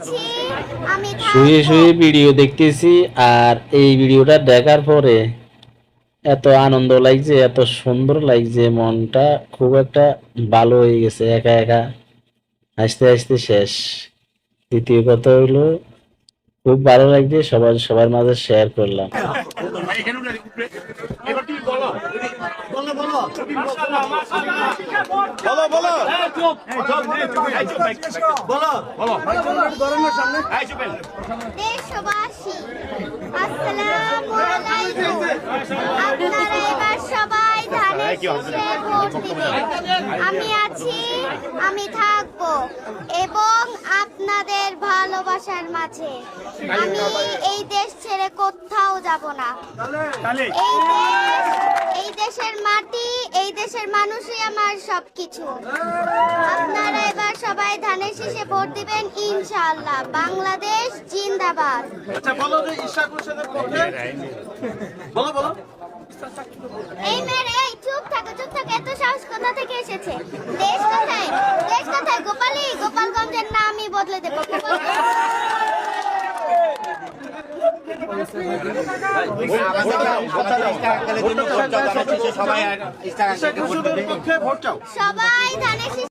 আছি, আমি শুয়ে থাকবো। শুয়ে ভিডিও দেখতেছি, আর এই ভিডিওটা দেখার পরে এত আনন্দ লাগছে, এত সুন্দর লাগছে, মনটা খুব একটা ভালো হয়ে গেছে। একা একা হাসতে হাসতে শেষ। দ্বিতীয় কথা হইলো, খুব ভালো লাগছে, সবার মাঝে শেয়ার করলাম। দেশবাসী, আসসালামু আলাইকুম। আপনারা এবার সবাই ধানের শীষে ভোট দিবেন। আমি আছি, আমি থাকবো এবং আপনাদের ভালোবাসার মাঝে। আমি এই দেশ ছেড়ে কোথাও যাব না। এই দেশের মাটি, এই দেশের মানুষই আমার সবকিছু। আপনারা এবার সবাই ধানের শীষে ভোট দিবেন ইনশাআল্লাহ। বাংলাদেশ জিন্দাবাদ। আচ্ছা বলো যে ঈশা ঘোষের পক্ষে বলো এই মেরে, এই চুপ থাকো, চুপ থাকো। এত সাহস কোথা থেকে এসেছে? দেশ কোথায়? দেশ কোথায়? গোপালী, গোপালগঞ্জের নামই বদলে দেবো। সবাই ধানের শীষে